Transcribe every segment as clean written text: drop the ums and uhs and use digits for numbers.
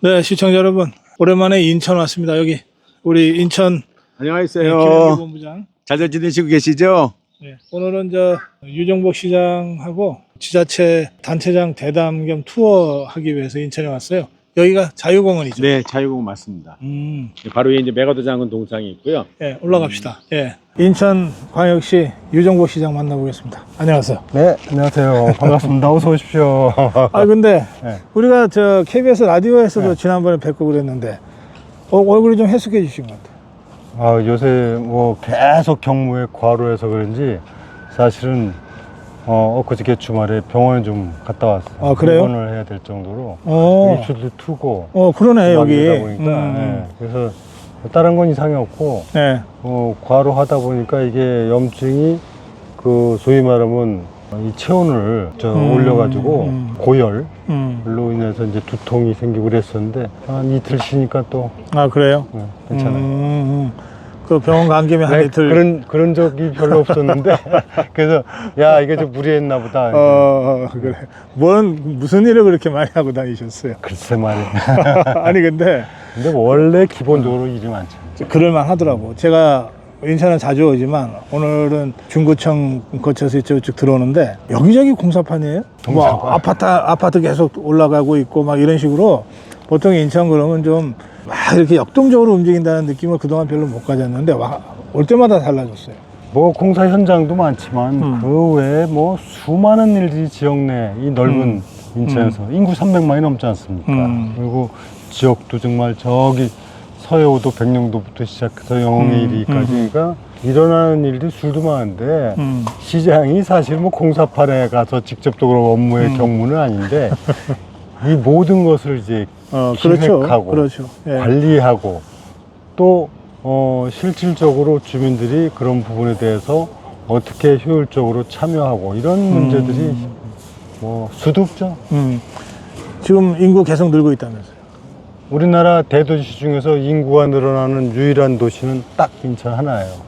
네, 시청자 여러분, 오랜만에 인천 왔습니다. 여기 우리 인천 안녕하세요. 김영기 본부장. 잘 지내시고 계시죠? 네, 오늘은 유정복 시장하고 지자체 단체장 대담 겸 투어하기 위해서 인천에 왔어요. 여기가 자유공원이죠? 네, 자유공원 맞습니다. 바로 위에 이제 메가더 장군 동상이 있고요. 네, 올라갑시다. 예, 인천광역시 유정복 시장 만나보겠습니다. 안녕하세요. 네, 안녕하세요. 반갑습니다. 어서 오십시오. 아, 근데 네. 우리가 KBS 라디오에서도 지난번에 뵙고 그랬는데 얼굴이 좀 해숙해 주신 것 같아요. 아, 요새 뭐 계속 경무에 과로해서 그런지 사실은 엊그저께 주말에 병원에 좀 갔다 왔어요. 아, 그래요? 입원을 해야 될 정도로 입술도 투고 그러네 여기. 보니까 네. 그래서 다른 건 이상이 없고 네. 과로하다 보니까 이게 염증이 소위 말하면 이 체온을 올려가지고 고열로 인해서 이제 두통이 생기고 그랬었는데 한 이틀 쉬니까 또 아, 그래요? 괜찮아요. 그 병원 간 김에 한 이틀. 그런 적이 별로 없었는데 그래서 야 이게 좀 무리했나 보다. 그래. 무슨 일을 그렇게 많이 하고 다니셨어요? 글쎄 말이야. 아니 근데 원래 기본적으로 일이 많죠. 그럴만 하더라고. 제가 인천은 자주 오지만 오늘은 중구청 거쳐서 이쪽 들어오는데 여기저기 공사판이에요. 뭐 아파트 계속 올라가고 있고 막 이런 식으로. 보통 인천 그러면 좀 막 이렇게 역동적으로 움직인다는 느낌을 그동안 별로 못 가졌는데 올 때마다 달라졌어요. 뭐 공사 현장도 많지만 그 외에 뭐 수많은 일들이 지역 내 이 넓은 인천에서 인구 300만이 넘지 않습니까? 그리고 지역도 정말 저기 서해오도 백령도부터 시작해서 영흥에 이르기까지가 일어나는 일들이 술도 많은데 시장이 사실 뭐 공사판에 가서 직접적으로 업무의 경무는 아닌데 이 모든 것을 이제 기획하고 그렇죠. 예. 관리하고 또 실질적으로 주민들이 그런 부분에 대해서 어떻게 효율적으로 참여하고 이런 문제들이 뭐 수도 없죠. 지금 인구 계속 늘고 있다면서요? 우리나라 대도시 중에서 인구가 늘어나는 유일한 도시는 딱 인천 하나예요.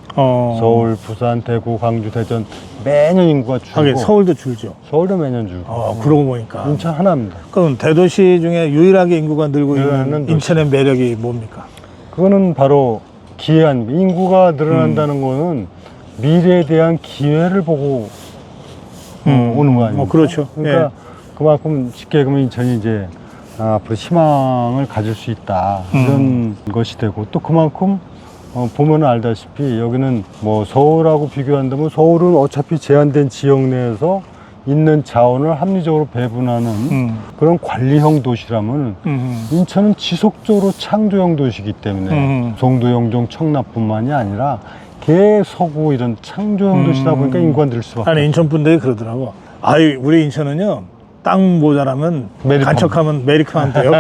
서울, 부산, 대구, 광주, 대전 매년 인구가 줄고. 하긴 서울도 줄죠. 서울도 매년 줄고. 그러고 보니까 인천 하나입니다. 그럼 대도시 중에 유일하게 인구가 늘고 있는 인천의 매력이 뭡니까? 그거는 바로 기회 아닙니까? 인구가 늘어난다는 거는 미래에 대한 기회를 보고 오는 거 아닙니까? 그렇죠. 그러니까 예. 그만큼 쉽게 그러면 인천이 이제 앞으로 희망을 가질 수 있다 이런 것이 되고 또 그만큼 보면 알다시피 여기는 뭐 서울하고 비교한다면 서울은 어차피 제한된 지역 내에서 있는 자원을 합리적으로 배분하는 그런 관리형 도시라면 인천은 지속적으로 창조형 도시이기 때문에 송도, 영종, 청라뿐만이 아니라 개, 서구 이런 창조형 도시다 보니까 인구가 늘 수밖에 아니 인천 분들이 그러더라고. 우리 인천은요 땅 모자라면 간척하면 메리카면 돼요.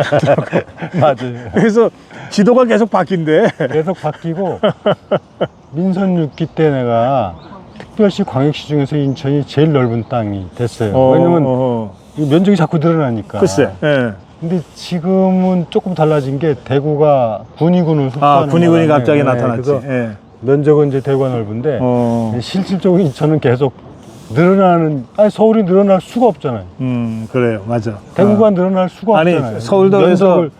맞아요. 그래서 지도가 계속 바뀐대. 계속 바뀌고 민선 6기 때 내가 특별시 광역시 중에서 인천이 제일 넓은 땅이 됐어요. 왜냐면 면적이 자꾸 늘어나니까. 글쎄. 예. 근데 지금은 조금 달라진 게 대구가 군위군을 흡수하는 군위군이 갑자기 나타났지. 그래서 예. 면적은 이제 대구가 넓은데 실질적으로 인천은 계속 늘어나는 서울이 늘어날 수가 없잖아요. 그래요. 맞아. 대구가 늘어날 수가 없잖아요. 아니 서울도 면적을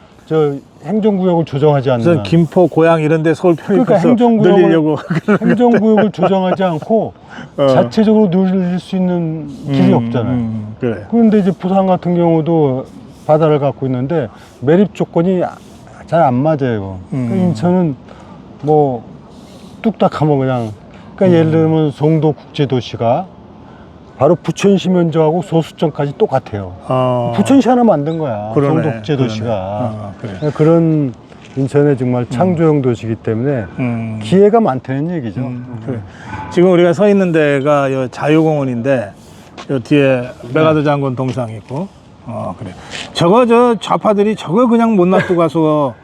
행정구역을 조정하지 않는 김포, 고양 이런 데 서울 그러니까 편입해서 늘리려고 행정구역을 조정하지 않고 자체적으로 늘릴 수 있는 길이 없잖아요. 그래. 그런데 이제 부산 같은 경우도 바다를 갖고 있는데 매립 조건이 잘 안 맞아요. 그러니까 인천은 뭐 뚝딱하면 그냥 그러니까 예를 들면 송도 국제도시가 바로 부천시 면적하고 소수점까지 똑같아요. 부천시 하나 만든 거야. 그러네, 송도 국제도시가. 그래. 그런 인천의 정말 창조형 도시이기 때문에 기회가 많다는 얘기죠. 그래. 지금 우리가 서 있는 데가 요 자유공원인데 요 뒤에 메가더 장군 동상이 있고 그래. 저 좌파들이 저거 그냥 못 놔두고 가서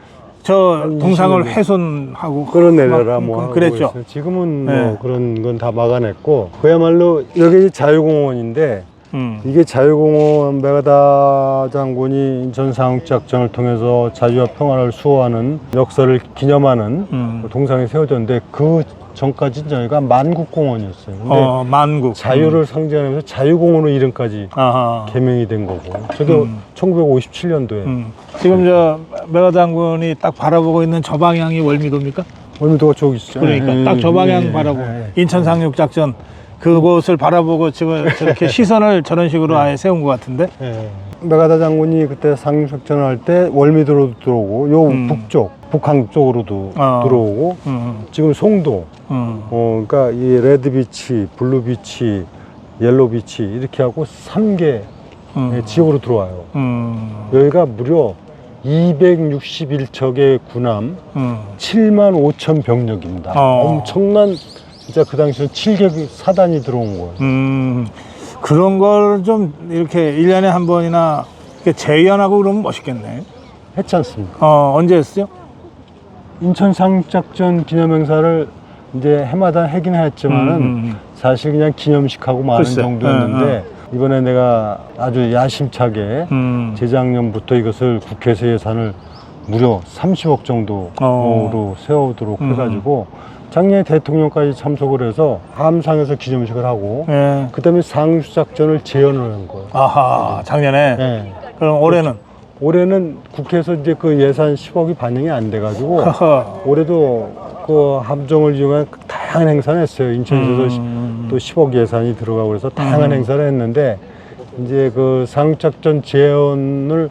저 동상을 훼손하고 끌어내려라 뭐 그랬죠. 지금은 뭐 그런 건 다 막아냈고 그야말로 여기 자유공원인데 이게 자유공원 메가더 장군이 인천 상륙작전을 통해서 자유와 평화를 수호하는 역사를 기념하는 동상이 세워졌는데 그 전까지 저희가 만국공원이었어요. 근데 만국. 자유를 상징하면서 자유공원으로 이름까지 아하. 개명이 된 거고. 저도 1957년도에 지금 저 메가더 장군이 딱 바라보고 있는 저 방향이 월미도입니까? 월미도가 저기 있죠. 그러니까 딱 저 방향 바라보고 인천 상륙작전 그곳을 바라보고 지금 저렇게 시선을 저런 식으로 아예 세운 것 같은데. 메가더 장군이 그때 상륙작전을 할 때 월미도로도 들어오고 요 북쪽 북한 쪽으로도 들어오고 지금 송도 그러니까 이 레드비치, 블루비치, 옐로비치 이렇게 하고 3개 지역으로 들어와요. 여기가 무려 261척의 군함 7만 5천 병력입니다. 엄청난 진짜 그 당시에 7개 사단이 들어온 거예요. 그런 걸 좀 이렇게 1년에 한 번이나 이렇게 재연하고 그러면 멋있겠네. 했지 않습니까? 언제 했어요? 인천 상륙작전 기념행사를 이제 해마다 하긴 했지만은 사실 그냥 기념식하고 마는 글쎄. 정도였는데 이번에 내가 아주 야심차게 재작년부터 이것을 국회에서 예산을 무려 30억 정도로 세우도록 해가지고 작년에 대통령까지 참석을 해서 함상에서 기념식을 하고 그다음에 상륙작전을 재연을 한 거예요. 아하, 작년에. 그럼 올해는? 올해는 국회에서 이제 그 예산 10억이 반영이 안 돼가지고 올해도 그 함정을 이용한 다양한 행사를 했어요. 인천에서도 또 10억 예산이 들어가고 그래서 다양한 행사를 했는데 이제 그 상륙작전 재연을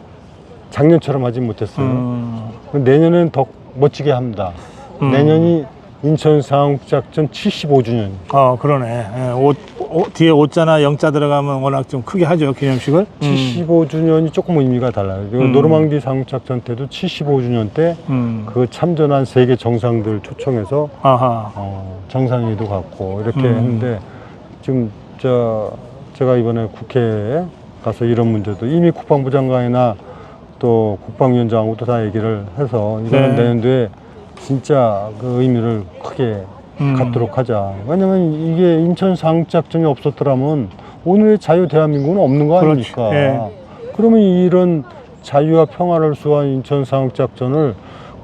작년처럼 하지 못했어요. 내년엔 더 멋지게 합니다. 내년이 인천 상륙작전 75주년. 그러네. 뒤에 오자나 영자 들어가면 워낙 좀 크게 하죠, 기념식을. 75주년이 조금 의미가 달라요. 노르망디 상륙작전 때도 75주년 때 그 참전한 세계 정상들 초청해서 정상회의도 갖고 이렇게 했는데 지금 제가 이번에 국회에 가서 이런 문제도 이미 국방부 장관이나 또 국방위원장하고도 다 얘기를 해서 이거는 내년도에 진짜 그 의미를 크게 갖도록 하자. 왜냐면 이게 인천 상륙작전이 없었더라면 오늘의 자유 대한민국은 없는 거 아닙니까? 그러면 이런 자유와 평화를 수호한 인천 상륙작전을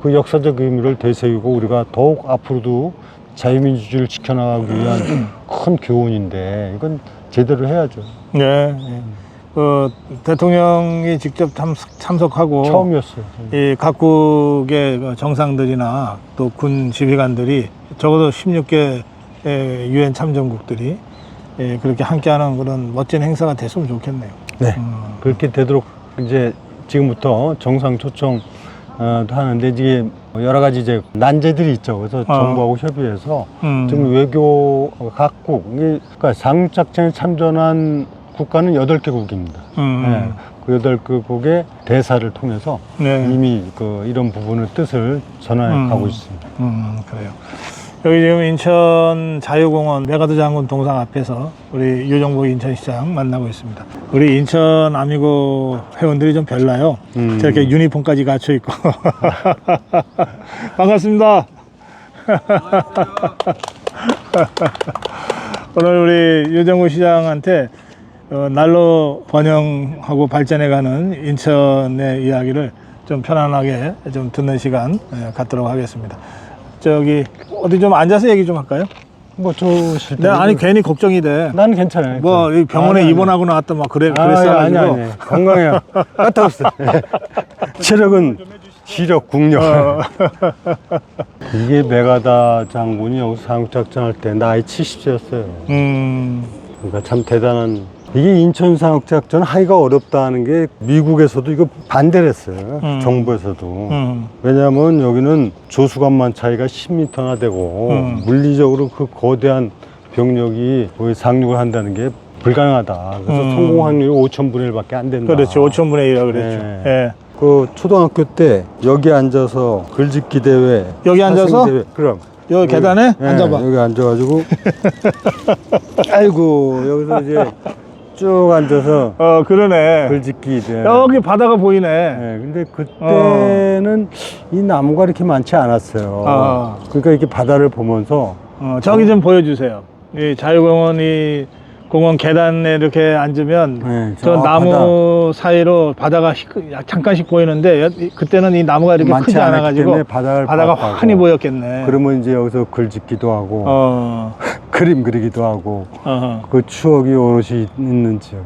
그 역사적 의미를 되새기고 우리가 더욱 앞으로도 자유민주주의를 지켜나가기 위한 큰 교훈인데 이건 제대로 해야죠. 그 대통령이 직접 참석하고 처음이었어요. 이 각국의 그 정상들이나 또 군 지휘관들이 적어도 16개 유엔 참전국들이 그렇게 함께하는 그런 멋진 행사가 됐으면 좋겠네요. 네, 그렇게 되도록 이제 지금부터 정상 초청 하는데 이게 여러 가지 이제 난제들이 있죠. 그래서 정부하고 협의해서 지금 외교 각국 그러니까 상륙작전에 참전한 국가는 8개국입니다. 그 8개국의 대사를 통해서 이미 이런 부분의 뜻을 전해 가고 있습니다. 그래요. 여기 지금 인천 자유공원 메가더 장군 동상 앞에서 우리 유정복 인천시장 만나고 있습니다. 우리 인천 아미고 회원들이 좀 별나요. 저렇게 유니폼까지 갖춰 있고. 반갑습니다. 오늘 우리 유정복 시장한테 날로 번영하고 발전해가는 인천의 이야기를 좀 편안하게 좀 듣는 시간 갖도록 하겠습니다. 저기 어디 좀 앉아서 얘기 좀 할까요? 뭐 좋으실 때. 네, 아니 괜히 걱정이 돼. 난 괜찮아요. 뭐 병원에 입원하고 나왔다 막 그랬어가지고. 아니. 건강해요. 까딱없어. 체력은 시력, 국력. 이게 메가더 장군이 여기서 상륙작전 할 때 나이 70세였어요. 그러니까 참 대단한. 이게 인천 상륙작전 하기가 어렵다는 게 미국에서도 이거 반대를 했어요. 정부에서도. 왜냐하면 여기는 조수관만 차이가 10m나 되고 물리적으로 그 거대한 병력이 거기 상륙을 한다는 게 불가능하다. 그래서 성공 확률이 5,000분의 1밖에 안 된다. 그렇죠. 5,000분의 1이라고 그랬죠. 그 초등학교 때 여기 앉아서 글짓기 대회. 여기 앉아서? 대회. 그럼. 여기 계단에 앉아봐. 여기 앉아가지고. 아이고, 여기서 이제 쭉 앉아서 그러네. 글짓기 여기 바다가 보이네. 근데 그때는 이 나무가 이렇게 많지 않았어요. 그러니까 이렇게 바다를 보면서 저기 좀 보여주세요. 이 자유공원이 공원 계단에 이렇게 앉으면 네, 저 나무 사이로 바다가 잠깐씩 보이는데 그때는 이 나무가 이렇게 많지 크지 않았기 않아가지고 때문에 바다를 바다가 봤다고. 환히 보였겠네. 그러면 이제 여기서 글 짓기도 하고 그림 그리기도 하고 어허. 그 추억이 오롯이 있는 지역.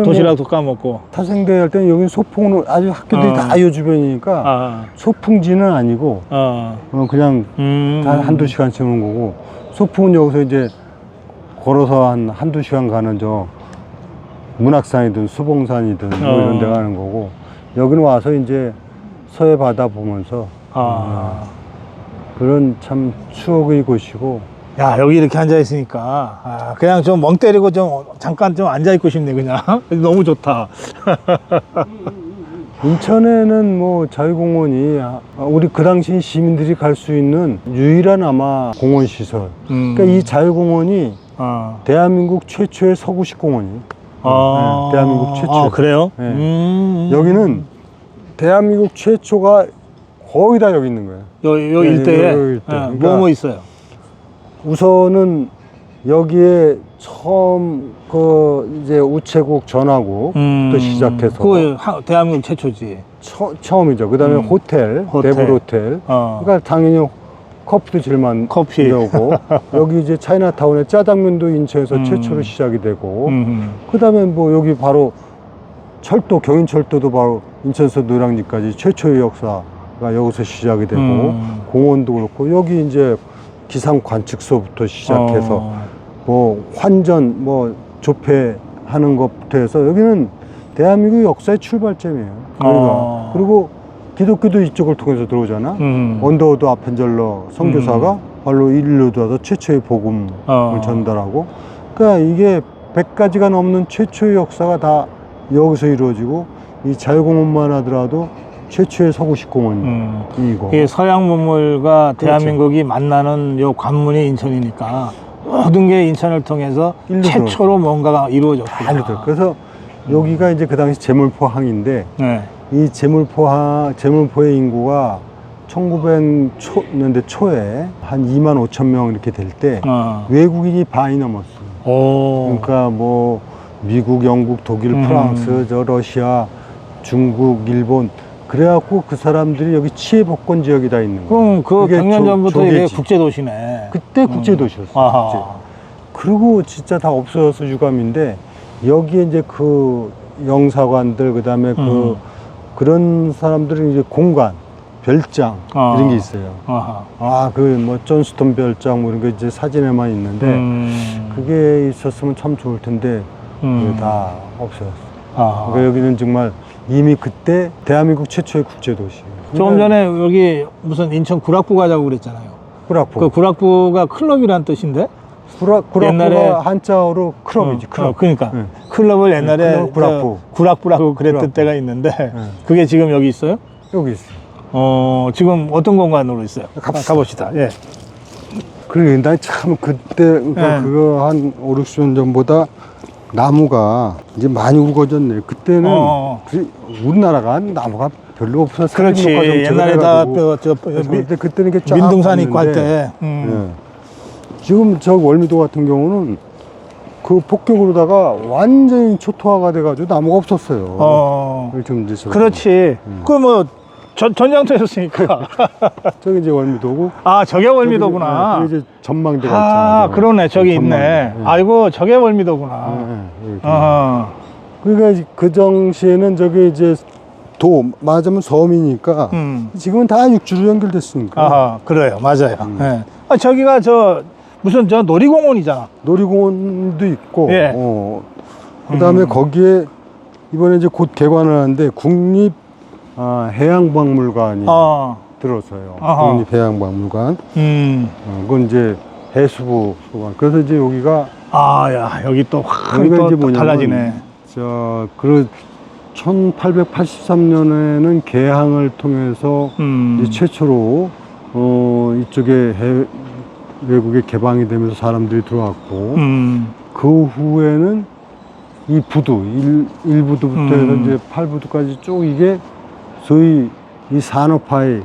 도시락도 까먹고. 타생대 할 때는 여기 소풍은 아주 학교들이 다 요 주변이니까 소풍지는 아니고 그냥 한두 시간씩 오는 거고, 소풍은 여기서 이제 걸어서 한두 시간 가는 저 문학산이든 수봉산이든 뭐 이런 데 가는 거고, 여기는 와서 이제 서해 바다 보면서 그런 참 추억의 곳이고. 야, 여기 이렇게 앉아 있으니까 그냥 좀 멍 때리고 좀 잠깐 좀 앉아 있고 싶네 그냥. 너무 좋다. 인천에는 뭐 자유공원이 우리 그 당시 시민들이 갈 수 있는 유일한 아마 공원 시설. 그러니까 이 자유공원이 대한민국 최초의 서구식 공원이에요. 네, 대한민국 최초. 그래요? 네. 여기는 대한민국 최초가 거의 다 여기 있는 거예요. 요 네, 일대에 요 일대. 그러니까 뭐 있어요? 우선은 여기에 처음 이제 우체국 전화국부터 시작해서 그 대한민국 최초지. 처음이죠. 그 다음에 호텔, 데블 호텔. 그러니까 당연히 커피도 제일 많이 커피. 나오고 여기 이제 차이나타운에 짜장면도 인천에서 최초로 시작이 되고 그 다음에 뭐 여기 바로 철도, 경인철도도 바로 인천에서 노량진까지 최초의 역사가 여기서 시작이 되고 공원도 그렇고, 여기 이제 기상 관측소부터 시작해서 뭐 환전, 뭐 조폐하는 것부터 해서 여기는 대한민국 역사의 출발점이에요. 여기가. 그리고 기독교도 이쪽을 통해서 들어오잖아. 언더우드 아펜젤러 선교사가 바로 이리로 들어와서 최초의 복음을 전달하고, 그러니까 이게 100가지가 넘는 최초의 역사가 다 여기서 이루어지고, 이 자유공원만 하더라도 최초의 서구식 공원이고. 이게 서양 문물과 그렇죠. 대한민국이 만나는 요 관문이 인천이니까 모든 게 인천을 통해서 최초로 뭔가가 이루어졌구나. 그래서 여기가 이제 그 당시 제물포항인데, 네. 이 제물포의 인구가 1900년대 초에 한 2만 5천 명 이렇게 될 때 외국인이 반이 넘었어요. 그러니까 뭐 미국, 영국, 독일, 프랑스, 러시아, 중국, 일본, 그래갖고 그 사람들이 여기 치해복권 지역이 다 있는 거예요. 그럼 그 100년 전부터 이게 국제도시네. 그때 국제도시였어요. 국제. 그리고 진짜 다 없어져서 유감인데, 여기에 이제 그 영사관들, 그 다음에 그런 사람들은 이제 공간, 별장, 이런 게 있어요. 그 뭐 존스톤 별장, 뭐 이런 게 이제 사진에만 있는데, 그게 있었으면 참 좋을 텐데, 그게 다 없어졌어요. 그러니까 여기는 정말 이미 그때 대한민국 최초의 국제도시. 조금 전에 여기 무슨 인천 구락부 가자고 그랬잖아요. 구락부. 그 구락부가 클럽이란 뜻인데? 구락부가 옛날에 한자어로 클럽이지, 클럽. 그러니까 네. 클럽을 옛날에 클럽, 구락부. 구락부라고 그랬던 구락부. 때가 있는데 그게 지금 여기 있어요? 여기 있어요. 지금 어떤 공간으로 있어요? 가봅시다. 예. 그러게, 난 참 그때, 그러니까 그거 한 5, 60년 전보다 나무가 이제 많이 우거졌네. 그때는 우리나라가 나무가 별로 없었어요. 그렇지. 옛날에 다 그때는 이게 쫙 민둥산 있고 할 때. 예. 지금 저 월미도 같은 경우는 그 폭격으로다가 완전히 초토화가 돼가지고 나무가 없었어요. 지금 이제 그렇지. 그 뭐 전장터에서 쓰니까. 저기 이제 월미도고. 저게 월미도구나. 저기 이제 전망대가 있잖아요. 그러네. 저기 있네. 예. 아이고, 저게 월미도구나. 그러니까 그 당시에는 저기 이제 말하자면 섬이니까 지금은 다 육지로 연결됐으니까. 그래요. 맞아요. 예. 저기가 무슨 놀이공원이잖아. 놀이공원도 있고. 예. 그 다음에 거기에 이번에 이제 곧 개관을 하는데 국립 해양박물관이 들어서요. 국립해양박물관. 그건 이제 해수부. 그래서 이제 여기가. 야, 여기 또 확 또 달라지네. 1883년에는 개항을 통해서 이제 최초로 이쪽에 외국에 개방이 되면서 사람들이 들어왔고, 그 후에는 이 부두, 1부두부터 해서 이제 8부두까지 쭉 이게 소위 이 산업화의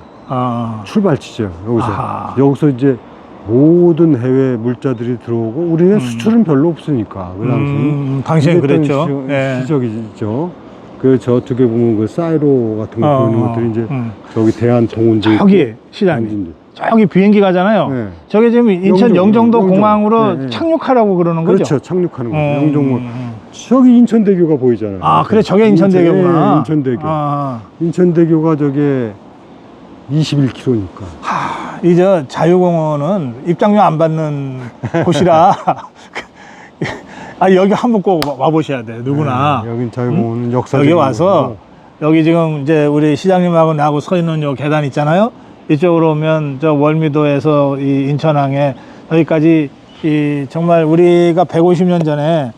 출발지죠. 여기서 이제 모든 해외 물자들이 들어오고 우리는 수출은 별로 없으니까 그 당시 당시엔 그랬죠. 예. 시적이죠. 그 저쪽에 보면 그 사이로 같은 거 보이는 것들이 이제 저기 대한 동원제 저기 시장님 저기 비행기 가잖아요. 네. 저게 지금 인천 영종도 영종. 공항으로 네, 네. 착륙하라고 그러는 거죠. 그렇죠. 착륙하는 거죠. 영종로. 저기 인천대교가 보이잖아요. 아, 그래 저게 인천대교구나. 인천대교. 아. 인천대교가 저게 21km니까. 이제 자유공원은 입장료 안 받는 곳이라 아 여기 한번 꼭 와보셔야 돼 누구나. 여긴 자유공원은 역사적인 여기 와서 곳이고. 여기 지금 이제 우리 시장님하고 나하고 서 있는 요 계단 있잖아요. 이쪽으로 오면 저 월미도에서 이 인천항에 여기까지 이 정말 우리가 150년 전에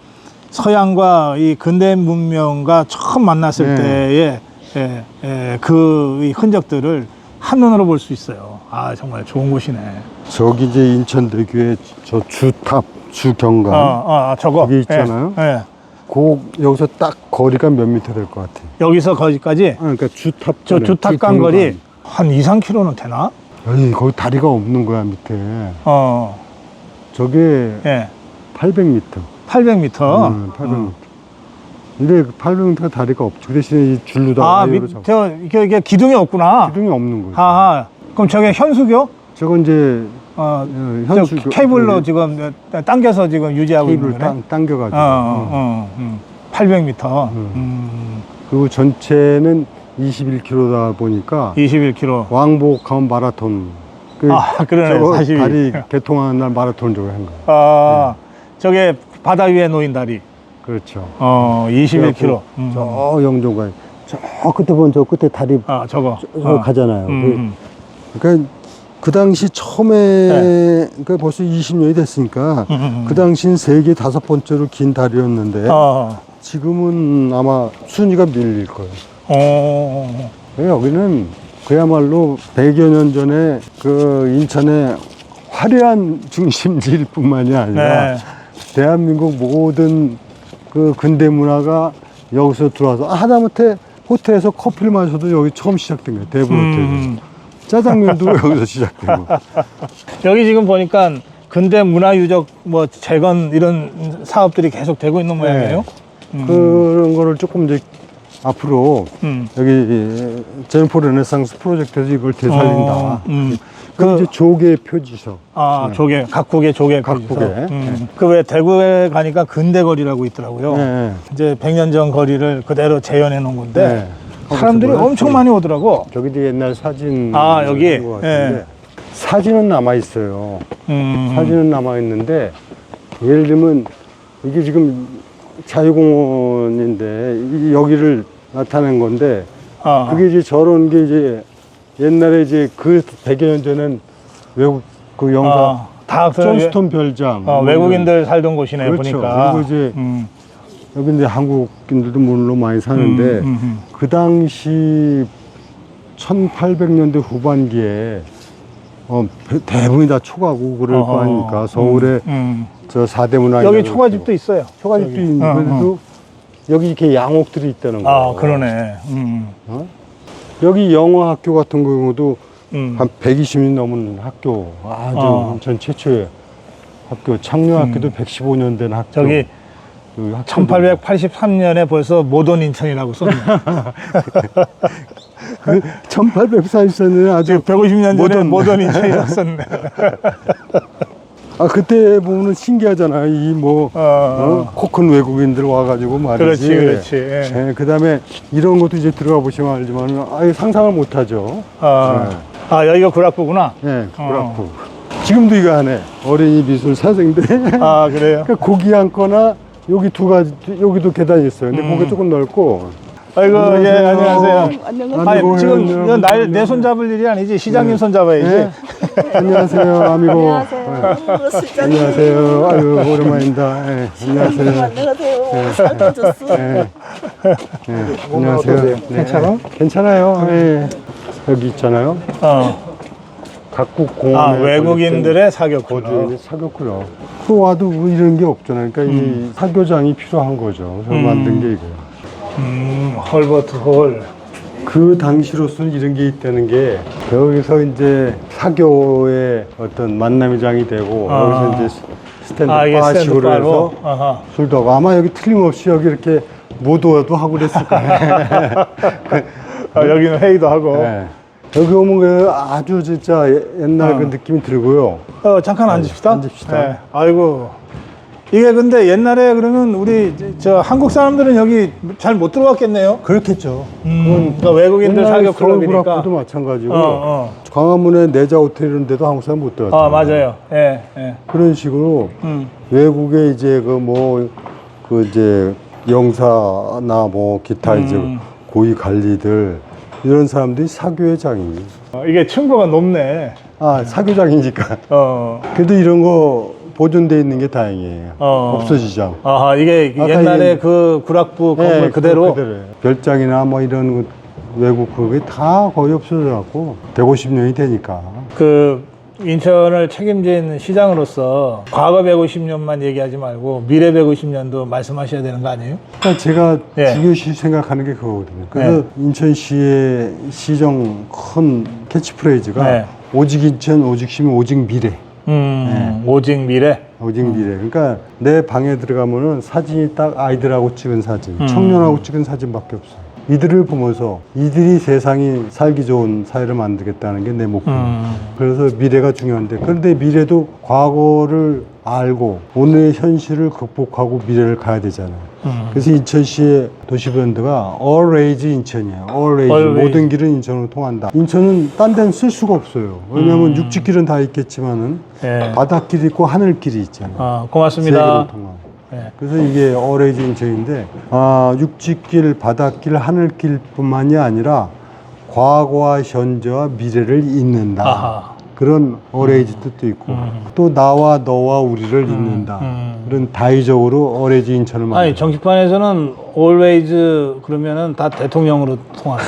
서양과 이 근대 문명과 처음 만났을 네. 때의 그 이 흔적들을 한눈으로 볼 수 있어요. 아 정말 좋은 곳이네. 저기 이제 인천대교의 저 주탑, 주경관. 저거 그게 있잖아요. 예, 예. 그 여기서 딱 거리가 몇 미터 될 것 같아요. 여기서 거기까지 그러니까 주탑. 저 주탑간 거리 한 2, 3km는 되나? 여기 거기 다리가 없는 거야 밑에. 저게 예. 800m. 800m. 800m. 근데 800m가 다리가 없죠. 그 대신에 이 줄로다가 와이어로 잡고. 이게 기둥이 없구나. 기둥이 없는 거죠. 아, 그럼 저게 현수교? 저건 이제 현수교. 저 케이블로 지금 당겨서 지금 유지하고 있는 케이블 거네. 당겨가지고. 800m. 그리고 전체는 21km다 보니까 21km. 왕복하면 마라톤. 그러네. 저거 42. 다리 개통하는 날 마라톤 저거 한 거예요. 저게 바다 위에 놓인 다리. 그렇죠. 21km. 저 영종관. 저 끝에 보면 저 끝에 다리 저거. 저 가잖아요. 그러니까 그 당시 처음에 그러니까 벌써 20년이 됐으니까 그 당시는 세계 5번째로 긴 다리였는데 지금은 아마 순위가 밀릴 거예요. 여기는 그야말로 100여 년 전에 그 인천의 화려한 중심지일 뿐만이 아니라 대한민국 모든 그 근대 문화가 여기서 들어와서 하다못해 호텔에서 커피를 마셔도 여기 처음 시작된 거예요. 대부 호텔. 짜장면도 여기서 시작되고. 여기 지금 보니까 근대 문화유적 뭐 재건 이런 사업들이 계속 되고 있는 모양이에요. 그런 거를 조금 이제 앞으로 여기 제인포 레네상스 프로젝트에서 이걸 되살린다. 그 이제 조개 표지서. 조개, 각국의 조개 각국의. 그 왜 대구에 가니까 근대거리라고 있더라고요. 이제 100년 전 거리를 그대로 재현해 놓은 건데 사람들이 엄청 많이 오더라고. 저기도 옛날 사진. 여기. 사진은 남아 있어요. 사진은 남아 있는데 예를 들면 이게 지금 자유공원인데 여기를 나타낸 건데 그게 이제 저런 게 이제 옛날에 이제 그 100여 년 전엔 외국 그 영화 다 존스톤 별장 외국인들 살던 곳이네. 그렇죠. 보니까. 그리고 이제 여기 이제 한국인들도 물론 많이 사는데 그 당시 1800년대 후반기에 대부분이 다 초가고 그럴 거 아닙니까? 서울에 저 4대 문화 여기 초가집도 있어요. 초가집도 있는데도 여기 이렇게 양옥들이 있다는 거예요. 그러네. 여기 영어 학교 같은 경우도 한 120년 넘은 학교, 아주 전 최초의 학교, 창녀학교도 115년 된 학교. 저기 1883년에 벌써 모던 인천이라고 썼네. 그 1844년에 아주 150년 전에 모던 인천이라고 썼네. 그때 보면 신기하잖아요. 이 코 큰 외국인들 와가지고 말이지. 그렇지. 그 다음에 이런 것도 이제 들어가 보시면 알지만, 상상을 못 하죠. 여기가 구락부구나. 네, 구락부. 지금도 이거 하네. 어린이 미술 사생대. 그래요? 그러니까 거기 앉거나 여기 두 가지, 여기도 계단이 있어요. 근데 거기 조금 넓고. 아이고, 안녕하세요. 안녕하세요. 지금 내 손 잡을 일이 아니지. 시장님 손 잡아야지. 네. 안녕하세요, 아미고. 안녕하세요. 안녕하세요. 아유, 오랜만입니다. 안녕하세요. 안녕하세요. 살펴줬어. 안녕하세요. 괜찮아? 괜찮아요. 여기 있잖아요. 각국 공원. 외국인들의 사격구나. 사격구요. 그 와도 뭐 이런 게 없잖아요. 그러니까 이 사교장이 필요한 거죠. 그래서 만든 게 이거예요. 헐버트 홀. 그 당시로서는 이런 게 있다는 게 여기서 이제 사교의 어떤 만남장이 되고 여기서 이제 스탠드 이게 바식으로 스탠드 바로? 해서 아하. 술도 하고 아마 여기 틀림없이 여기 이렇게 모도도 하고 그랬을 거예요. 여기는 회의도 하고. 네. 여기 오면 그 아주 진짜 옛날 그 느낌이 들고요. 잠깐 앉읍시다. 앉읍시다. 네. 아이고. 이게 근데 옛날에 그러면 우리 저 한국 사람들은 여기 잘 못 들어왔겠네요. 그렇겠죠. 그러니까 외국인들 사교 클럽이니까. 도 마찬가지고 광화문에 광화문에 내자 호텔 이런 데도 한국 사람 못 들어갔죠. 맞아요. 예, 예. 그런 식으로 외국에 이제 그 이제 영사나 뭐 기타 이제 고위 관리들 이런 사람들이 사교의 장이. 이게 층고가 높네. 사교장이니까. 어. 그래도 이런 거 보존돼 있는 게 다행이에요. 없어지죠. 아하, 이게 아까 옛날에 이게- 그 구락부 건물 네, 그대로. 그대로예요. 별장이나 뭐 이런 외국 그게 다 거의 없어져갖고 150년이 되니까. 그 인천을 책임진 시장으로서 과거 150년만 얘기하지 말고 미래 150년도 말씀하셔야 되는 거 아니에요? 그러니까 제가 예. 중요시 생각하는 게 그거거든요. 그래서 인천시의 시정 큰 캐치프레이즈가 네. 오직 인천, 오직 시민, 오직 미래. 오직 미래. 오직 미래. 그러니까 내 방에 들어가면은 사진이 딱 아이들하고 찍은 사진, 청년하고 찍은 사진밖에 없어요. 이들을 보면서 이들이 세상이 살기 좋은 사회를 만들겠다는 게 내 목표. 그래서 미래가 중요한데, 그런데 미래도 과거를 알고 오늘의 현실을 극복하고 미래를 가야 되잖아요. 그래서 인천시의 도시 브랜드가 All Age 인천이에요. All Age. All 모든 길은 인천으로 통한다. 인천은 딴 데는 쓸 수가 없어요. 왜냐하면 육지길은 다 있겠지만은 예. 바닷길이 있고 하늘길이 있잖아요. 고맙습니다. 세계로 통한. 예. 그래서 이게 어레이지 인천인데 육지길, 바닷길, 하늘길뿐만이 아니라 과거와 현재와 미래를 잇는다. 아하. 그런 어레이지 뜻도 있고 또 나와 너와 우리를 잇는다. 그런 다의적으로 어레이지 인천을 아니, 만든다. 정치판에서는 always 그러면은 다 대통령으로 통하는.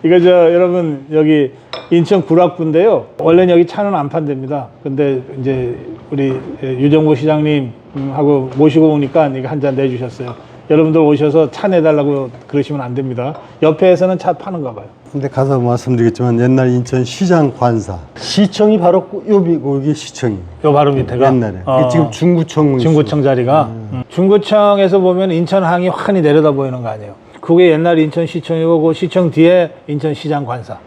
이거 여러분 여기 인천 구락부인데요. 원래는 여기 차는 안 판답니다. 근데 이제 우리 유정보 시장님하고 모시고 오니까 이거 한 잔 내주셨어요. 여러분들 오셔서 차 내달라고 그러시면 안 됩니다. 옆에서는 차 파는가 봐요. 근데 가서 말씀드리겠지만 옛날 인천 시장 관사 시청이 바로 여기 시청이에요. 요 바로 밑에가 옛날에. 지금 중구청 중구청 자리가 중구청에서 보면 인천항이 환히 내려다 보이는 거 아니에요. 그게 옛날 인천시청이고 그 시청 뒤에 인천시장 관사가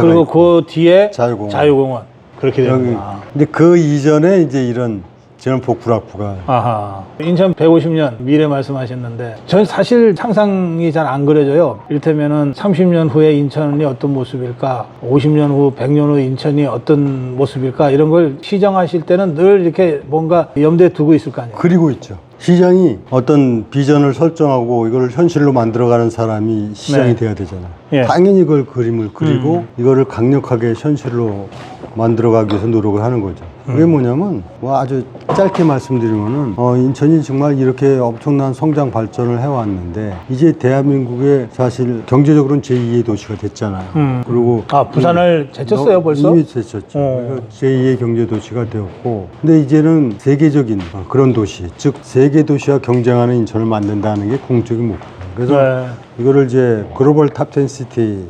그리고 있고. 그 뒤에 자유공원. 그렇게 여기. 됩니다. 근데 그 이전에 이제 이런 지연포 구락부가 아하. 인천 150년 미래 말씀하셨는데 전 사실 상상이 잘 안 그려져요. 이를테면은 30년 후에 인천이 어떤 모습일까, 50년 후, 100년 후 인천이 어떤 모습일까, 이런 걸 시정하실 때는 늘 이렇게 뭔가 염두에 두고 있을 거 아니에요. 그리고 있죠. 시장이 어떤 비전을 설정하고 이걸 현실로 만들어가는 사람이 시장이 네. 돼야 되잖아요. 예. 당연히 이걸 그림을 그리고 이거를 강력하게 현실로 만들어가기 위해서 노력을 하는 거죠. 그게 뭐냐면 뭐 아주 짧게 말씀드리면은 인천이 정말 이렇게 엄청난 성장 발전을 해왔는데 이제 대한민국의 사실 경제적으로는 제2의 도시가 됐잖아요. 그리고 부산을 제쳤어요 벌써? 이미 제쳤죠. 그래서 제2의 경제 도시가 되었고, 근데 이제는 세계적인 그런 도시, 즉 세계 도시와 경쟁하는 인천을 만든다는 게 공적인 목표예요. 그래서 네. 이거를 이제 글로벌 탑 10 시티라는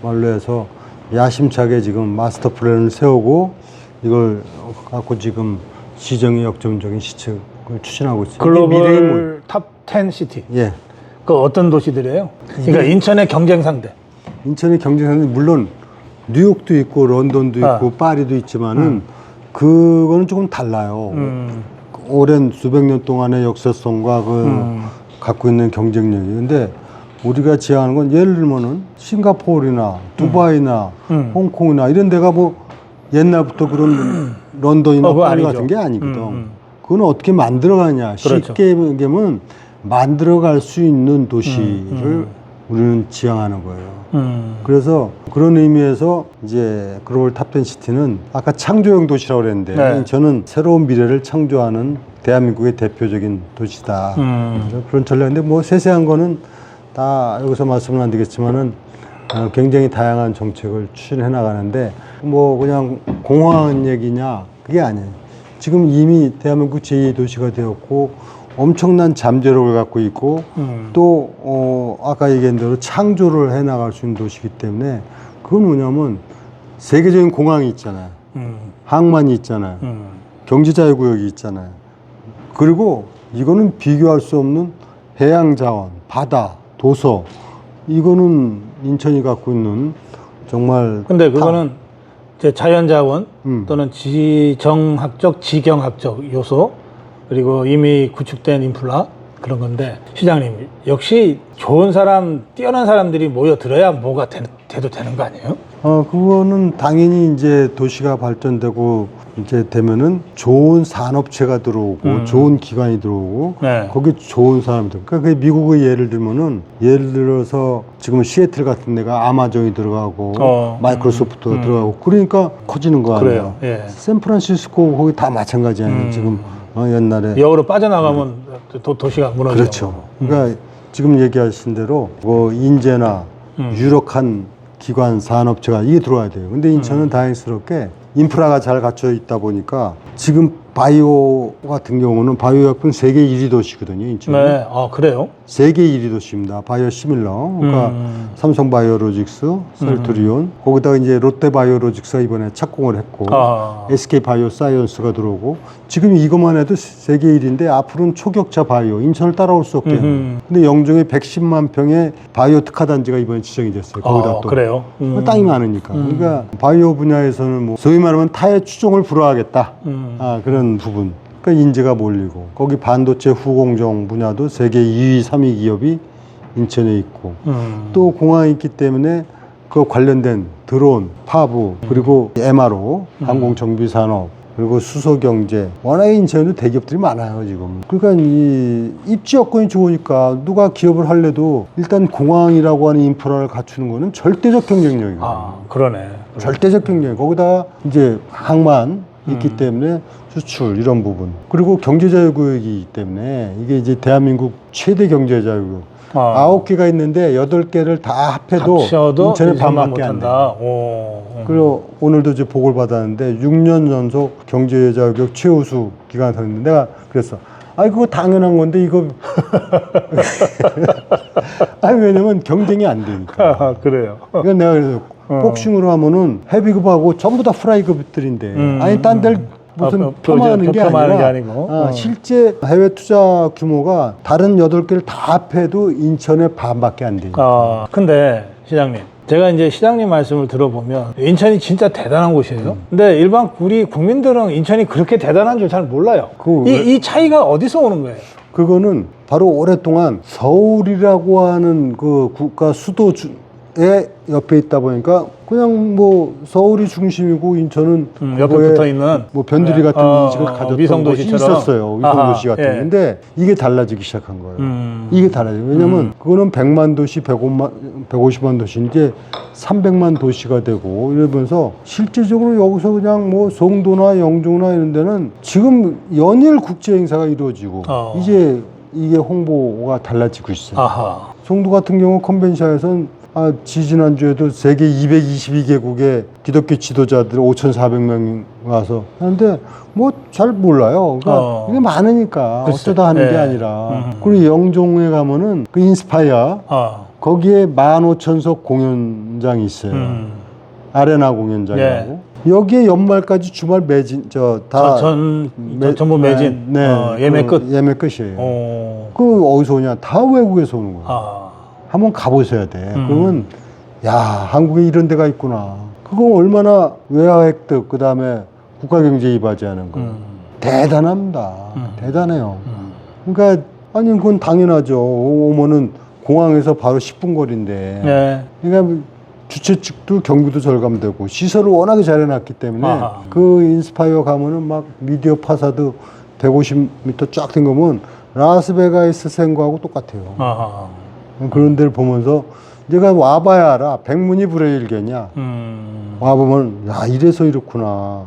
말로 해서 야심차게 지금 마스터 플랜을 세우고 이걸 갖고 지금 시정의 역점적인 시책을 추진하고 있어요. 이게 미래의 글로벌 탑 10 시티. 예. 그 어떤 도시들이에요? 그러니까 인천의 경쟁 상대. 인천의 경쟁사는 물론 뉴욕도 있고 런던도 있고 파리도 있지만은 그거는 조금 달라요. 오랜 수백 년 동안의 역사성과 갖고 있는 경쟁력이. 근데 우리가 지향하는 건 예를 들면은 싱가포르나 두바이나 홍콩이나 이런 데가 뭐 옛날부터 그런 런던이나 그거 파리 아니죠. 같은 게 아니거든. 그건 어떻게 만들어가냐. 그렇죠. 쉽게 얘기하면 만들어갈 수 있는 도시를 우리는 지향하는 거예요. 그래서 그런 의미에서 이제 글로벌 탑10 시티는 아까 창조형 도시라고 그랬는데 네. 저는 새로운 미래를 창조하는 대한민국의 대표적인 도시다. 그래서 그런 전략인데 뭐 세세한 거는 다 여기서 말씀은 안 드리겠지만은 굉장히 다양한 정책을 추진해 나가는데 뭐 그냥 공허한 얘기냐 그게 아니에요. 지금 이미 대한민국 제2의 도시가 되었고 엄청난 잠재력을 갖고 있고 또 아까 얘기한 대로 창조를 해나갈 수 있는 도시이기 때문에 그건 뭐냐면 세계적인 공항이 있잖아요. 항만이 있잖아요. 경제자유구역이 있잖아요. 그리고 이거는 비교할 수 없는 해양자원, 바다, 도서 이거는 인천이 갖고 있는 정말 근데 그거는 이제 자연자원 음. 또는 지정학적, 지경학적 요소 그리고 이미 구축된 인플라 그런 건데 시장님 역시 좋은 사람, 뛰어난 사람들이 모여들어야 뭐가 돼도 되는 거 아니에요? 그거는 당연히 이제 도시가 발전되고 이제 되면은 좋은 산업체가 들어오고 좋은 기관이 들어오고 네. 거기 좋은 사람들. 그러니까 그 미국의 예를 들면은 예를 들어서 지금 시애틀 같은 데가 아마존이 들어가고 마이크로소프트가 들어가고 그러니까 커지는 거 아니에요. 그래요. 예. 샌프란시스코 거기 다 마찬가지예요. 지금 옛날에 역으로 빠져나가면 도시가 무너져요. 그렇죠. 그러니까 지금 얘기하신 대로 뭐 인재나 유력한 기관 산업체가 이게 들어와야 돼요. 근데 인천은 다행스럽게 인프라가 잘 갖춰 있다 보니까 지금 바이오 같은 경우는 바이오 약품 세계 1위 도시거든요. 인천은. 네. 아, 그래요? 세계 1위 도시입니다. 바이오 시밀러. 그러니까 삼성 바이오로직스, 셀트리온. 거기다가 이제 롯데 바이오로직스가 이번에 착공을 했고 SK 바이오 사이언스가 들어오고 지금 이것만 해도 세계 1위인데 앞으로는 초격차 바이오 인천을 따라올 수 없게. 근데 영종에 110만 평의 바이오 특화단지가 이번에 지정이 됐어요. 거기다 또. 그래요? 땅이 많으니까. 그러니까 바이오 분야에서는 뭐 소위 말하면 타의 추종을 불허하겠다. 그런 부분. 그러니까 인재가 몰리고 거기 반도체 후공정 분야도 세계 2위, 3위 기업이 인천에 있고 또 공항이 있기 때문에 그 관련된 드론, 파부 그리고 MRO, 항공정비산업 그리고 수소경제 워낙에 인천에도 대기업들이 많아요 지금. 그러니까 이 입지 여건이 좋으니까 누가 기업을 할래도 일단 공항이라고 하는 인프라를 갖추는 거는 절대적 경쟁력이에요. 아, 그러네. 절대적 경쟁. 거기다가 이제 항만 있기 때문에 수출 이런 부분 그리고 경제자유구역이기 때문에 이게 이제 대한민국 최대 경제자유구역 9개가 있는데 8개를 다 합해도 인천의 반밖에 안 된다. 그리고 오늘도 이제 보고를 받았는데 6년 연속 경제자유구역 최우수 기관을 탔는데 내가 그랬어. 아니 그거 당연한 건데 이거 아니 왜냐면 경쟁이 안 되니까. 그래요. 그러니까 내가 그래서 복싱으로 하면은 헤비급하고 전부 다 프라이급들인데 아니 딴 데를 무슨 폄하하는 게 아니라 실제 해외 투자 규모가 다른 8개를 다 합해도 인천의 반밖에 안 되니까. 근데 시장님 제가 이제 시장님 말씀을 들어보면 인천이 진짜 대단한 곳이에요. 근데 일반 우리 국민들은 인천이 그렇게 대단한 줄 잘 몰라요. 이 차이가 어디서 오는 거예요? 그거는 바로 오랫동안 서울이라고 하는 그 국가 수도에 옆에 있다 보니까 그냥 뭐 서울이 중심이고 인천은 옆에 붙어 있는 뭐 변두리 같은 인식을 가졌던 것이 있었어요. 위성도시 같은. 근데 이게 달라지기 시작한 거예요. 이게 달라져요. 왜냐면 그거는 100만 도시, 150만 도시 이제 300만 도시가 되고 이러면서 실제적으로 여기서 그냥 뭐 송도나 영종나 이런 데는 지금 연일 국제 행사가 이루어지고 이제 이게 홍보가 달라지고 있어요. 송도 같은 경우 컨벤션에서는 지지난주에도 세계 222개국의 기독교 지도자들 5,400명 와서 하는데 뭐 잘 몰라요. 그러니까 이게 많으니까 어쩌다 하는 게 아니라. 그리고 영종에 가면은 그 인스파이어 거기에 15,000석 공연장이 있어요. 아레나 공연장이라고. 여기에 연말까지 주말 매진 전부 매진. 예매 끝. 예매 끝이에요. 그 어디서 오냐? 다 외국에서 오는 거예요. 한번 가보셔야 돼. 그러면 야 한국에 이런 데가 있구나. 그거 얼마나 외화 획득 그 다음에 국가경제 이바지하는 거 대단합니다. 대단해요. 그러니까 아니 그건 당연하죠. 오면은 공항에서 바로 10분 거리인데. 그러니까 주최 측도 경비도 절감되고 시설을 워낙에 잘 해놨기 때문에 그 인스파이어 가면은 막 미디어 파사드 150m 쫙 된 거면 라스베가스 생거하고 똑같아요. 그런 데를 보면서 내가 와봐야 알아. 백문이 불여일견이야. 와보면 야 이래서 이렇구나.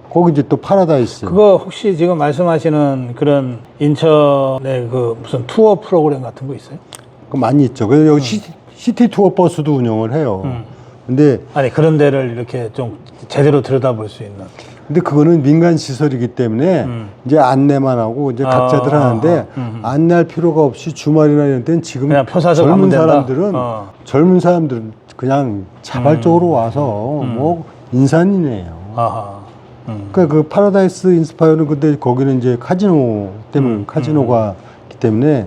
거기 이제 또 파라다이스. 그거 혹시 지금 말씀하시는 그런 인천의 그 무슨 투어 프로그램 같은 거 있어요? 그 많이 있죠. 그래서 여기 시티 투어 버스도 운영을 해요. 근데 아니 그런 데를 이렇게 좀 제대로 들여다볼 수 있는. 근데 그거는 민간 시설이기 때문에 이제 안내만 하고 이제 각자들 하는데 안내할 필요가 없이 주말이나 이런 때는 지금 그냥 표사서 가면 된다? 젊은 사람들은 그냥 자발적으로 와서 뭐 인산이네요. 아하. 그러니까 그 파라다이스 인스파이어는 근데 거기는 이제 카지노 때문에 카지노가 있기 때문에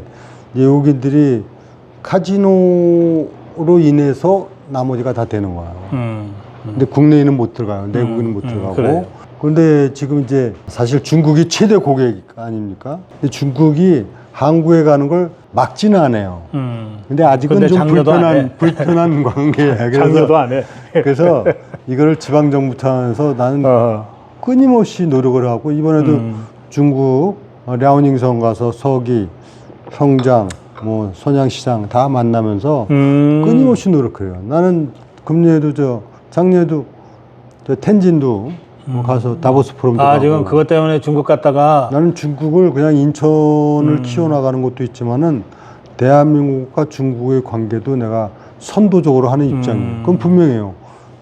이제 여기들이 카지노로 인해서 나머지가 다 되는 거야. 근데 국내에는 못 들어가요. 내국에는 못 들어가고. 그래요. 그런데 지금 이제 사실 중국이 최대 고객 아닙니까? 근데 중국이 한국에 가는 걸 막지는 않아요. 근데 아직은 근데 좀 장려도 안 해. 불편한 관계야. 장려도 안 해. 그래서 이거를 지방정부 차원에서 나는 끊임없이 노력을 하고 이번에도 중국 랴오닝성 가서 서기, 성장, 뭐 선양시장 다 만나면서 끊임없이 노력해요. 나는 금년에도 작년에도 텐진도 가서 다보스 포럼도 가고. 지금 그것 때문에 중국 갔다가 나는 중국을 그냥 인천을 키워나가는 것도 있지만은 대한민국과 중국의 관계도 내가 선도적으로 하는 입장이에요. 그건 분명해요.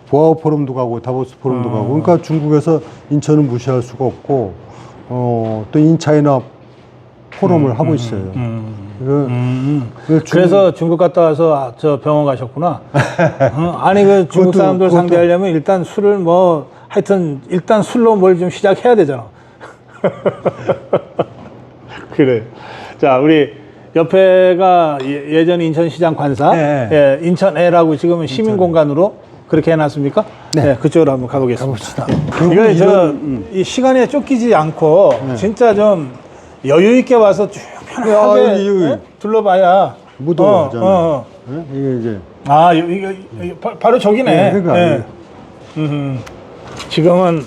보아우 포럼도 가고 다보스 포럼도 가고. 그러니까 중국에서 인천은 무시할 수가 없고 또 인차이나 포럼을 하고 있어요. 그래서 중국 갔다 와서 저 병원 가셨구나. 아니 그 중국 사람들 상대하려면 일단 술을 뭐 하여튼 일단 술로 뭘 좀 시작해야 되잖아. 그래. 자, 우리 옆에가 예전 인천시장 관사, 네. 예, 인천애라고 지금은 시민공간으로 그렇게 해놨습니까? 네. 그쪽으로 한번 가보겠습니다. 이거 이 시간에 쫓기지 않고 진짜 좀 여유 있게 와서 쭉 편하게 여기. 둘러봐야 무더워잖아. 이게 이제 이거 바로 저기네. 네, 그러니까. 예. 지금은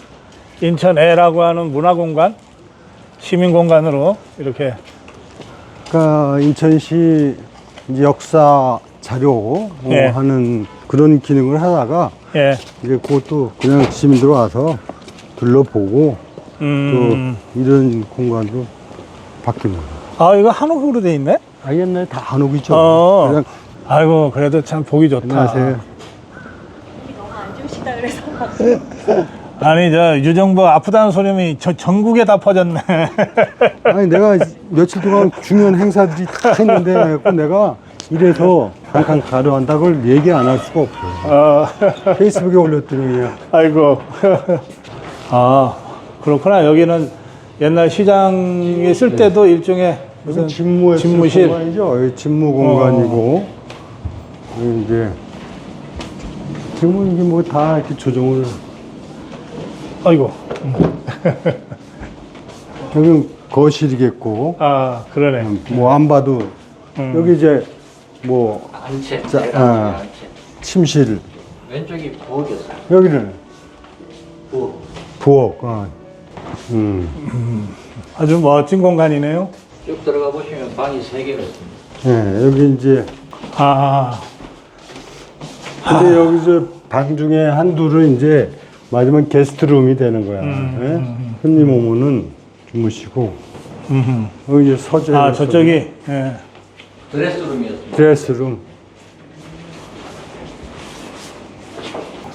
인천애라고 하는 문화공간, 시민공간으로 이렇게. 그러니까 인천시 이제 역사 자료 예. 하는 그런 기능을 하다가 예. 이제 그것도 그냥 시민들 와서 둘러보고 또 이런 공간으로 바뀝니다. 이거 한옥으로 돼 있네? 옛날에 다 한옥이죠. 그냥 아이고, 그래도 참 보기 좋다. 안녕하세요. 너무 안 좋으시다 그래서 아니, 유정부 아프다는 소리면 전국에 다 퍼졌네. 아니 내가 며칠 동안 중요한 행사들이 다 있는데 그래갖고 내가 이래서 잠깐 가려한다 걸 얘기 안 할 수가 없어요. 페이스북에 올렸더니 그냥 아이고. 그렇구나. 여기는 옛날 시장에 쓸 때도 일종의 무슨 집무실. 공간이죠. 여기 집무 공간이고 여기 이제 지금은 이게 뭐 다 이렇게 조정을. 아이고. 여기는 거실이겠고 그러네. 뭐 안 봐도 여기 이제 뭐 한채, 침실 왼쪽이 부엌이었어요. 여기는 부엌. 아주 멋진 공간이네요. 쭉 들어가 보시면 방이 3개가 있습니다. 네, 여기 이제 근데 여기서 방 중에 한둘은 이제 마지막 게스트룸이 되는 거야. 네? 손님 오면은 주무시고 여기 이제 서재. 저쪽이. 예. 드레스룸이었습니다. 드레스룸.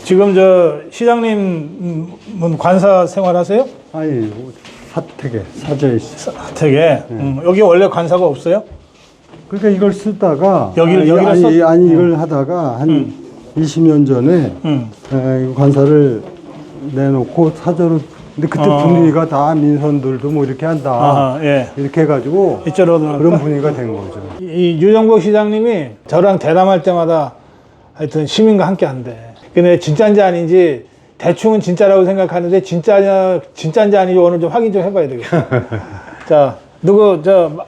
지금 시장님은 관사 생활하세요? 아니 사택에 사저에 있어. 되게. 여기 원래 관사가 없어요? 그러니까 이걸 쓰다가 여기를 이걸 하다가 한 20년 전에 관사를 내놓고 사저로. 근데 그때 분위기가 다 민선들도 뭐 이렇게 한다. 예. 이렇게 해가지고 이쪽으로 그런 분위기가 된 거죠. 이 유정복 시장님이 저랑 대담할 때마다 하여튼 시민과 함께 한대. 근데 진짜인지 아닌지 대충은 진짜라고 생각하는데 진짜인지 아닌지 오늘 좀 확인 좀 해봐야 되겠어요. 자,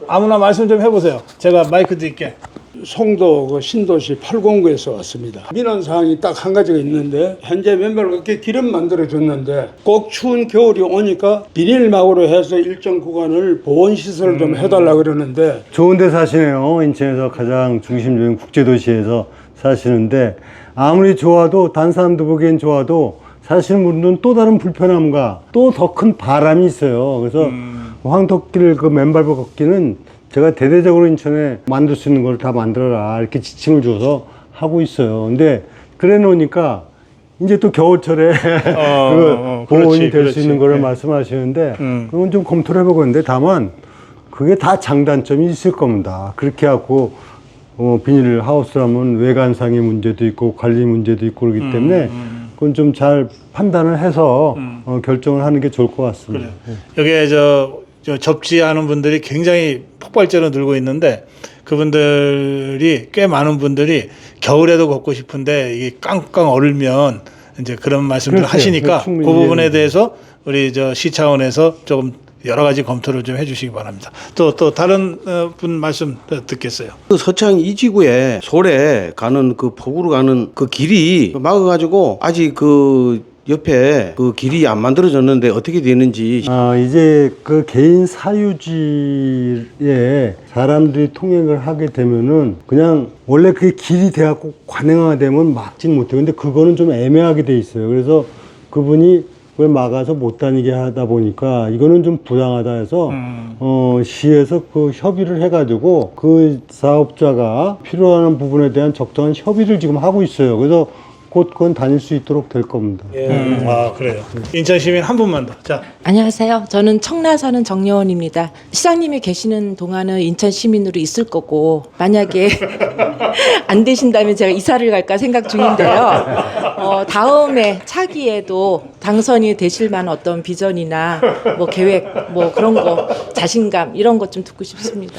아무나 말씀 좀 해보세요. 제가 마이크 드릴게. 송도 그 신도시 809에서 왔습니다. 민원 사항이 딱 한 가지가 있는데 현재 멤버를 그렇게 기름 만들어 줬는데 꼭 추운 겨울이 오니까 비닐막으로 해서 일정 구간을 보온 시설을 좀 해달라 그러는데 좋은 데 사시네요. 인천에서 가장 중심적인 국제도시에서 사시는데 아무리 좋아도 다른 사람도 보기엔 좋아도 사시는 분들은 또 다른 불편함과 또 더 큰 바람이 있어요. 그래서 황토길 그 맨발로 걷기는 제가 대대적으로 인천에 만들 수 있는 걸 다 만들어라 이렇게 지침을 줘서 하고 있어요. 근데 그래 놓으니까 이제 또 겨울철에 그 보온이 될 수 있는 거를 말씀하시는데 그건 좀 검토를 해보겠는데 다만 그게 다 장단점이 있을 겁니다. 그렇게 하고 비닐 하우스라면 외관상의 문제도 있고 관리 문제도 있고 그렇기 때문에 그건 좀 잘 판단을 해서 결정을 하는 게 좋을 것 같습니다. 여기에 저 접지하는 분들이 굉장히 폭발적으로 늘고 있는데 그분들이 꽤 많은 분들이 겨울에도 걷고 싶은데 이게 깡깡 얼면 이제 그런 말씀들 그렇죠. 하시니까 그 충분히 부분에 이해해요. 대해서 우리 저 시 차원에서 조금 여러 가지 검토를 좀 해주시기 바랍니다. 또 다른 분 말씀 듣겠어요. 그 서창 이 지구에 솔에 가는 그 폭우로 가는 그 길이 막아가지고 아직 그 옆에 그 길이 안 만들어졌는데 어떻게 되는지. 이제 그 개인 사유지에 사람들이 통행을 하게 되면은 그냥 원래 그게 길이 돼갖고 관행화되면 막진 못해요. 근데 그거는 좀 애매하게 돼 있어요. 그래서 그분이 그걸 막아서 못 다니게 하다 보니까 이거는 좀 부당하다 해서 시에서 그 협의를 해가지고 그 사업자가 필요한 부분에 대한 적정한 협의를 지금 하고 있어요. 그래서 곧 그건 다닐 수 있도록 될 겁니다. 아 그래요. 인천 시민 한 분만 더. 자. 안녕하세요. 저는 청라 사는 정여원입니다. 시장님이 계시는 동안은 인천 시민으로 있을 거고 만약에 안 되신다면 제가 이사를 갈까 생각 중인데요. 다음에 차기에도 당선이 되실 만한 어떤 비전이나 뭐 계획 뭐 그런 거 자신감 이런 것 좀 듣고 싶습니다.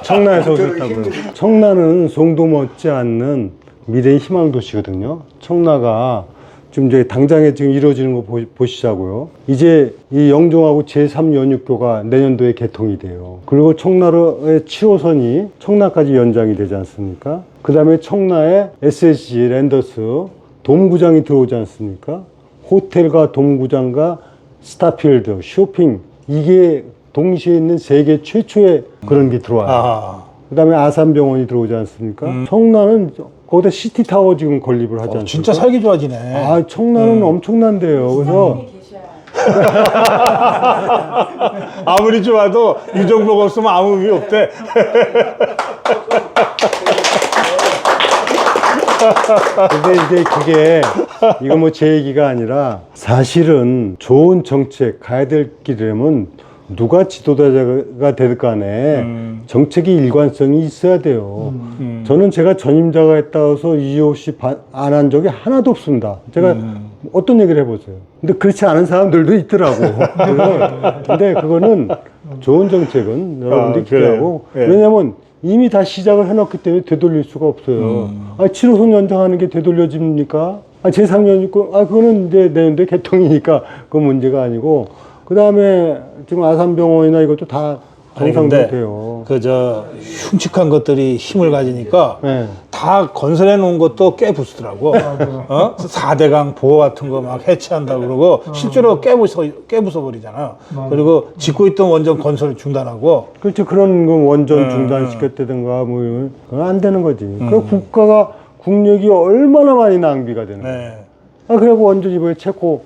청라에서 오셨다고요. 청라는 송도 못지않는 미래의 희망 도시거든요. 청라가 지금 이제 당장에 지금 이루어지는 거 보시자고요. 이제 이 영종하고 제3연육교가 내년도에 개통이 돼요. 그리고 청라의 7호선이 청라까지 연장이 되지 않습니까? 그 다음에 청라에 SSG 랜더스 돔구장이 들어오지 않습니까? 호텔과 돔구장과 스타필드, 쇼핑 이게 동시에 있는 세계 최초의 그런 게 들어와요. 그 다음에 아산병원이 들어오지 않습니까? 청라는 거기다 시티타워 지금 건립을 하지 않습니까? 진짜 살기 좋아지네. 청라는 엄청난데요. 그래서 아무리 좋아도 유정복 없으면 아무 의미 없대. 근데 이제 그게 이거 뭐 제 얘기가 아니라 사실은 좋은 정책 가야 될 길이라면 누가 지도자가 되든 간에 정책의 일관성이 있어야 돼요. 저는 제가 전임자가 했다 해서 이유 없이 안 한 적이 하나도 없습니다. 제가 어떤 얘기를 해보세요. 근데 그렇지 않은 사람들도 있더라고. 근데 그거는 좋은 정책은 여러분들이 기대하고 예. 왜냐면 이미 다 시작을 해놨기 때문에 되돌릴 수가 없어요. 7호선 연장하는 게 되돌려집니까? 제3년 있고, 그거는 이제 내년도에 개통이니까 그 문제가 아니고, 그 다음에 지금 아산병원이나 이것도 다 정상도 돼요. 그저 흉측한 것들이 힘을 가지니까 네. 다 건설해 놓은 것도 깨부수더라고. 4대강 보호 같은 거 막 해체한다고 그러고 실제로 깨부숴 버리잖아. 그리고 짓고 있던 원전 건설 중단하고. 그렇죠. 그런 거 원전 중단시켰다든가 뭐 이런 그건 안 되는 거지. 그 국가가 국력이 얼마나 많이 낭비가 되는 거야. 네. 그래갖고 원전 이번에 체코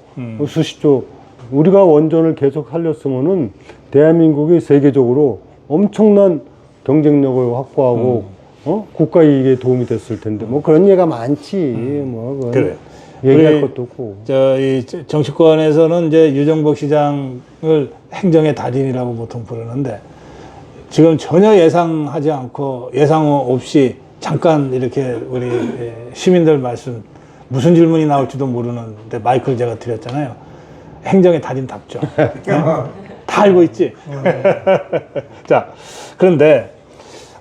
수십조 우리가 원전을 계속 살렸으면은 대한민국이 세계적으로 엄청난 경쟁력을 확보하고 국가 이익에 도움이 됐을 텐데 뭐 그런 얘기가 많지. 뭐 그건 그래. 얘기할 것도 없고. 이 정치권에서는 이제 유정복 시장을 행정의 달인이라고 보통 부르는데 지금 전혀 예상하지 않고 예상 없이 잠깐 이렇게 우리 시민들 말씀 무슨 질문이 나올지도 모르는데 마이크를 제가 드렸잖아요. 행정의 달인답죠. 다 알고 있지. 자, 그런데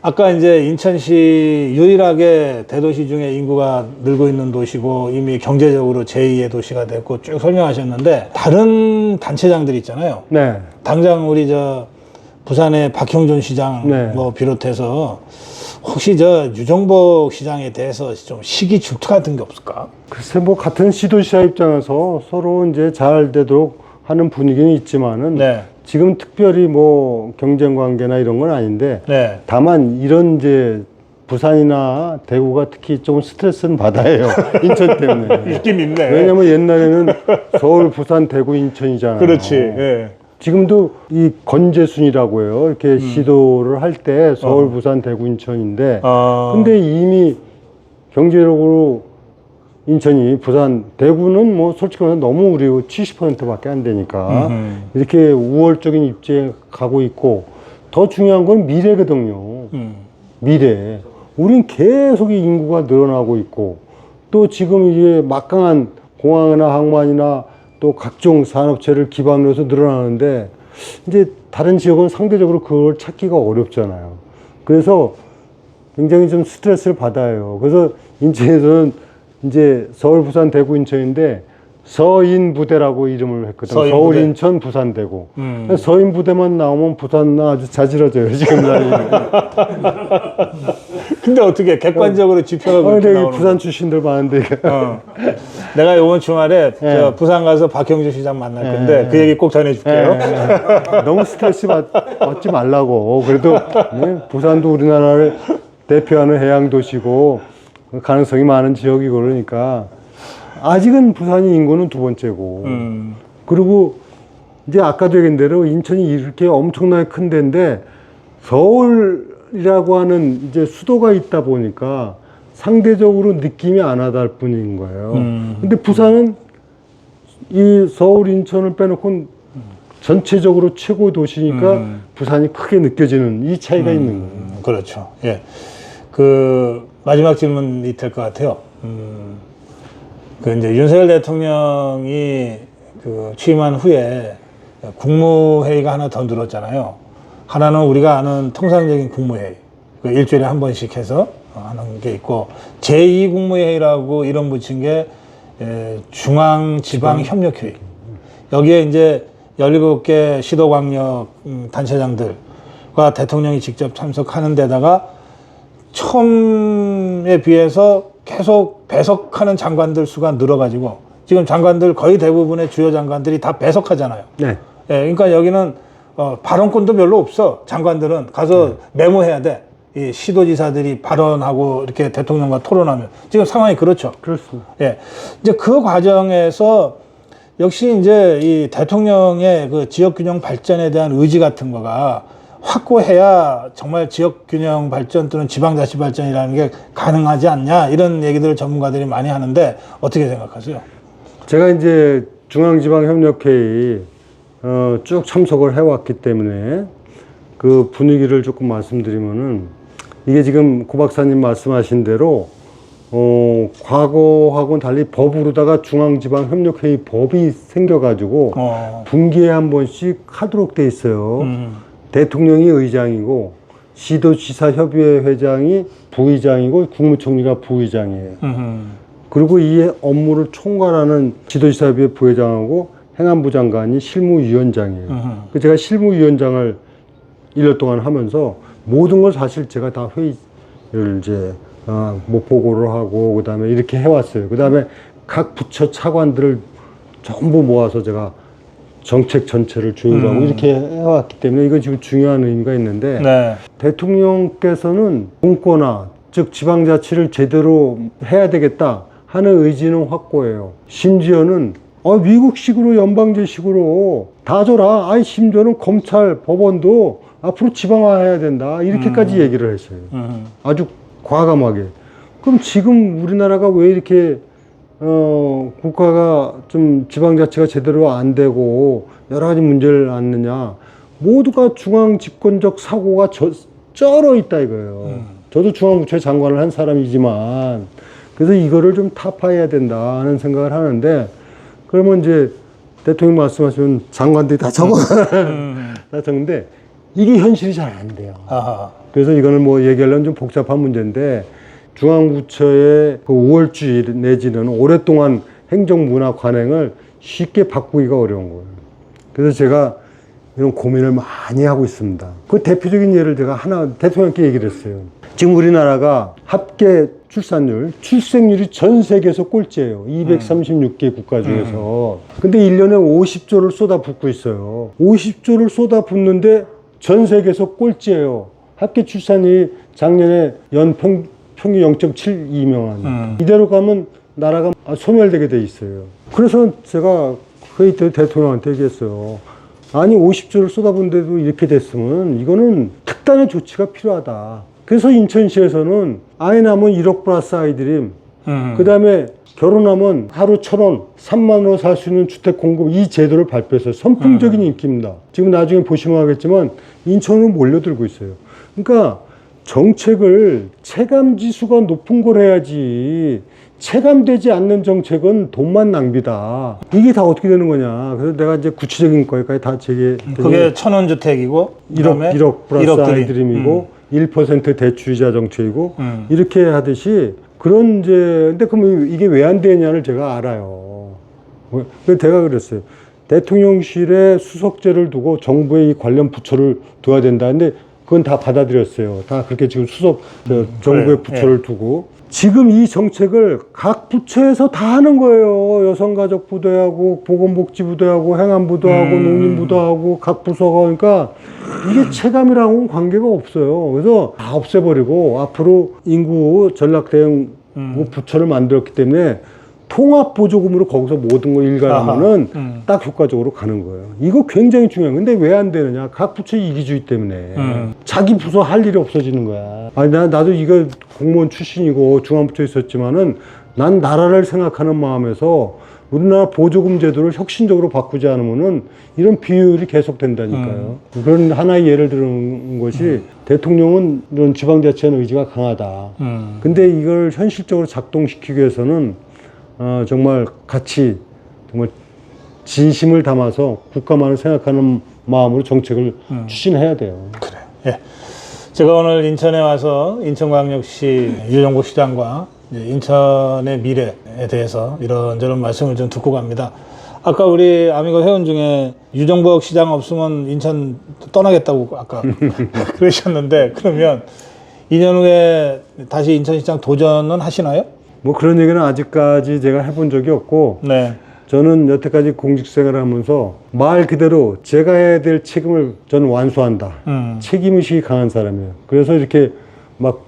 아까 이제 인천시 유일하게 대도시 중에 인구가 늘고 있는 도시고 이미 경제적으로 제2의 도시가 됐고 쭉 설명하셨는데 다른 단체장들 있잖아요. 네. 당장 우리 저 부산의 박형준 시장 네. 뭐 비롯해서 혹시 저 유정복 시장에 대해서 좀 시기 질투 같은 게 없을까? 글쎄 뭐 같은 시도시장 입장에서 서로 이제 잘 되도록 하는 분위기는 있지만은 네. 지금 특별히 뭐 경쟁 관계나 이런 건 아닌데 네. 다만 이런 이제 부산이나 대구가 특히 좀 스트레스는 받아요. 인천 때문에. 있긴 있네. 왜냐면 옛날에는 서울, 부산, 대구, 인천이잖아요. 그렇지. 예. 지금도 이 건재순이라고 해요. 이렇게 시도를 할 때 서울, 부산, 대구, 인천인데 근데 이미 경제력으로 인천이, 부산, 대구는 뭐 솔직히 말해서 너무 우리 70%밖에 안 되니까 이렇게 우월적인 입지에 가고 있고, 더 중요한 건 미래거든요. 미래. 우린 계속 이 인구가 늘어나고 있고, 또 지금 이게 막강한 공항이나 항만이나 또 각종 산업체를 기반으로 해서 늘어나는데, 이제 다른 지역은 상대적으로 그걸 찾기가 어렵잖아요. 그래서 굉장히 좀 스트레스를 받아요. 그래서 인천에서는 이제 서울, 부산, 대구, 인천인데 서인부대라고 이름을 했거든요. 서인부대. 서울, 인천, 부산, 대구. 서인부대만 나오면 부산은 아주 자지러져요, 지금 나이. 근데 어떻게 객관적으로 지표가 그렇게 근데 나오는 부산 출신들 많은데. 내가 이번 주말에 저 부산 가서 박형주 시장 만날 건데 그 얘기 꼭 전해줄게요. 너무 스트레스 받지 말라고. 그래도 네, 부산도 우리나라를 대표하는 해양 도시고 가능성이 많은 지역이고, 그러니까 아직은 부산이 인구는 두 번째고. 그리고 이제 아까도 얘기한 대로 인천이 이렇게 엄청나게 큰 데인데 서울이라고 하는 이제 수도가 있다 보니까 상대적으로 느낌이 안 와닿을 뿐인 거예요. 근데 부산은 이 서울, 인천을 빼놓고 전체적으로 최고 도시니까 부산이 크게 느껴지는 이 차이가 있는 거예요. 그렇죠. 예. 그 마지막 질문이 될 것 같아요. 그 이제 윤석열 대통령이 그 취임한 후에 국무회의가 하나 더 늘었잖아요. 하나는 우리가 아는 통상적인 국무회의, 그 일주일에 한 번씩 해서 하는 게 있고, 제2 국무회의라고 이름 붙인 게 중앙지방협력회의. 여기에 이제 17개 시도광역 단체장들과 대통령이 직접 참석하는 데다가 처음에 비해서 계속 배석하는 장관들 수가 늘어가지고 지금 장관들 거의 대부분의 주요 장관들이 다 배석하잖아요. 네. 예, 그러니까 여기는 발언권도 별로 없어. 장관들은 가서 메모해야 돼. 이 시도지사들이 발언하고 이렇게 대통령과 토론하면 지금 상황이 그렇죠. 그렇습니다. 예, 이제 그 과정에서 역시 이제 이 대통령의 그 지역균형 발전에 대한 의지 같은 거가 확고해야 정말 지역균형 발전 또는 지방자치 발전이라는 게 가능하지 않냐, 이런 얘기들을 전문가들이 많이 하는데 어떻게 생각하세요? 제가 이제 중앙지방협력회의 쭉 참석을 해왔기 때문에 그 분위기를 조금 말씀드리면은, 이게 지금 고 박사님 말씀하신 대로 과거하고는 달리 법으로다가 중앙지방협력회의 법이 생겨가지고 분기에 한 번씩 하도록 돼 있어요. 대통령이 의장이고 시도지사협의회 회장이 부의장이고 국무총리가 부의장이에요. 그리고 이 업무를 총괄하는 시도지사협의회 부회장하고 행안부 장관이 실무위원장이에요. 제가 실무위원장을 1년 동안 하면서 모든 걸 사실 제가 다 회의를 이제 뭐 보고를 하고 그다음에 이렇게 해왔어요. 그다음에 각 부처 차관들을 전부 모아서 제가 정책 전체를 조율하고 이렇게 해왔기 때문에 이건 지금 중요한 의미가 있는데, 네. 대통령께서는 분권화, 즉 지방자치를 제대로 해야 되겠다 하는 의지는 확고해요. 심지어는 미국식으로 연방제식으로 다 줘라. 심지어는 검찰, 법원도 앞으로 지방화해야 된다. 이렇게까지 얘기를 했어요. 아주 과감하게. 그럼 지금 우리나라가 왜 이렇게 국가가 좀 지방자치가 제대로 안 되고 여러 가지 문제를 안느냐? 모두가 중앙 집권적 사고가 쩔어 있다 이거예요. 저도 중앙부처의 장관을 한 사람이지만, 그래서 이거를 좀 타파해야 된다 하는 생각을 하는데, 그러면 이제 대통령 말씀하시면 장관들이 다 적어. 다 적는데 이게 현실이 잘 안 돼요. 아하. 그래서 이거는 뭐 얘기하려면 좀 복잡한 문제인데, 중앙부처의 그 5월주의 내지는 오랫동안 행정문화 관행을 쉽게 바꾸기가 어려운 거예요. 그래서 제가 이런 고민을 많이 하고 있습니다. 그 대표적인 예를 제가 하나 대통령께 얘기를 했어요. 지금 우리나라가 합계 출생률이 전 세계에서 꼴찌예요. 236개 국가 중에서. 근데 1년에 50조를 쏟아붓고 있어요. 50조를 쏟아붓는데 전 세계에서 꼴찌예요. 합계 출산이 작년에 평균 0.72명. 이대로 가면 나라가 소멸되게 돼 있어요. 그래서 제가 회의 때 대통령한테 얘기했어요. 아니 50조를 쏟아붓는데도 이렇게 됐으면 이거는 특단의 조치가 필요하다. 그래서 인천시에서는 아이 낳으면 1억 플러스 아이드림, 그 다음에 결혼하면 하루 1,000원, 3만 원으로 살 수 있는 주택 공급 이 제도를 발표해서 선풍적인 인기입니다. 지금 나중에 보시면 알겠지만 인천으로 몰려들고 있어요. 그러니까 정책을 체감 지수가 높은 걸 해야지 체감되지 않는 정책은 돈만 낭비다. 이게 다 어떻게 되는 거냐. 그래서 내가 이제 구체적인 거기까지 다 제기했더니 그게 1,000원 주택이고 1억 플러스 1억 아이드림이고 1% 대출이자 정책이고 이렇게 하듯이 그런 이제 근데 그럼 이게 왜 안 되냐를 제가 알아요. 그래서 제가 그랬어요. 대통령실에 수석제를 두고 정부의 이 관련 부처를 둬야 된다. 근데 그건 다 받아들였어요. 다 그렇게 지금 정부의 부처를 두고 지금 이 정책을 각 부처에서 다 하는 거예요. 여성가족부도 하고 보건복지부도 하고 행안부도 하고 농림부도 하고 각 부서가 그러니까 이게 체감이랑은 관계가 없어요. 그래서 다 없애버리고 앞으로 인구 전략 대응 부처를 만들었기 때문에 통합 보조금으로 거기서 모든 걸 일관하면은 딱 효과적으로 가는 거예요. 이거 굉장히 중요한 건데 왜 안 되느냐? 각 부처 이기주의 때문에 자기 부서 할 일이 없어지는 거야. 아니 나도 이거 공무원 출신이고 중앙부처에 있었지만은 난 나라를 생각하는 마음에서 우리나라 보조금 제도를 혁신적으로 바꾸지 않으면은 이런 비효율이 계속된다니까요. 그런 하나의 예를 들은 것이 대통령은 이런 지방자치의 의지가 강하다. 근데 이걸 현실적으로 작동시키기 위해서는 정말 같이 정말 진심을 담아서 국가만을 생각하는 마음으로 정책을 추진해야 돼요. 그래. 예. 제가 오늘 인천에 와서 인천광역시 유정복 시장과 이제 인천의 미래에 대해서 이런저런 말씀을 좀 듣고 갑니다. 아까 우리 아미고 회원 중에 유정복 시장 없으면 인천 떠나겠다고 아까 그러셨는데 그러면 2년 후에 다시 인천시장 도전은 하시나요? 뭐 그런 얘기는 아직까지 제가 해본 적이 없고 네. 저는 여태까지 공직생활을 하면서 말 그대로 제가 해야 될 책임을 저는 완수한다. 책임의식이 강한 사람이에요. 그래서 이렇게 막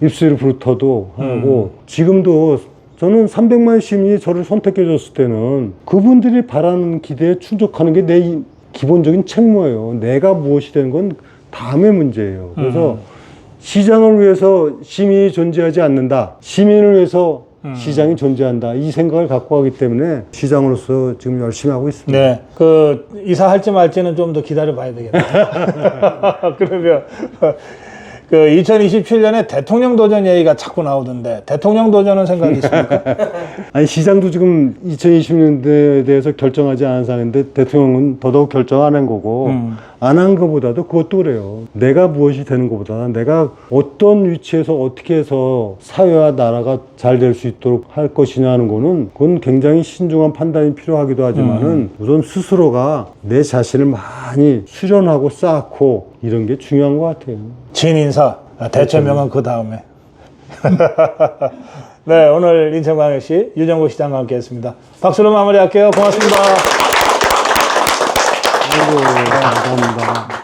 입술이 부르터도 하고 지금도 저는 300만 시민이 저를 선택해 줬을 때는 그분들이 바라는 기대에 충족하는 게 내 기본적인 책무예요. 내가 무엇이 되는 건 다음의 문제예요. 그래서 시장을 위해서 시민이 존재하지 않는다. 시민을 위해서 시장이 존재한다. 이 생각을 갖고 가기 때문에 시장으로서 지금 열심히 하고 있습니다. 네. 그 이사할지 말지는 좀 더 기다려 봐야 되겠다. 그러면 그 2027년에 대통령 도전 얘기가 자꾸 나오던데 대통령 도전은 생각이 있습니까? 아니 시장도 지금 2020년대에 대해서 결정하지 않은 상황인데 대통령은 더더욱 결정 안 한 거고 안 한 것보다도 그것도 그래요. 내가 무엇이 되는 것보다 내가 어떤 위치에서 어떻게 해서 사회와 나라가 잘 될 수 있도록 할 것이냐 하는 거는 그건 굉장히 신중한 판단이 필요하기도 하지만은 우선 스스로가 내 자신을 많이 수련하고 쌓고 이런 게 중요한 것 같아요. 진인사 대체명은 그 다음에. 네, 오늘 인천광역시 유정복 시장과 함께했습니다. 박수로 마무리할게요. 고맙습니다. 감사합니다.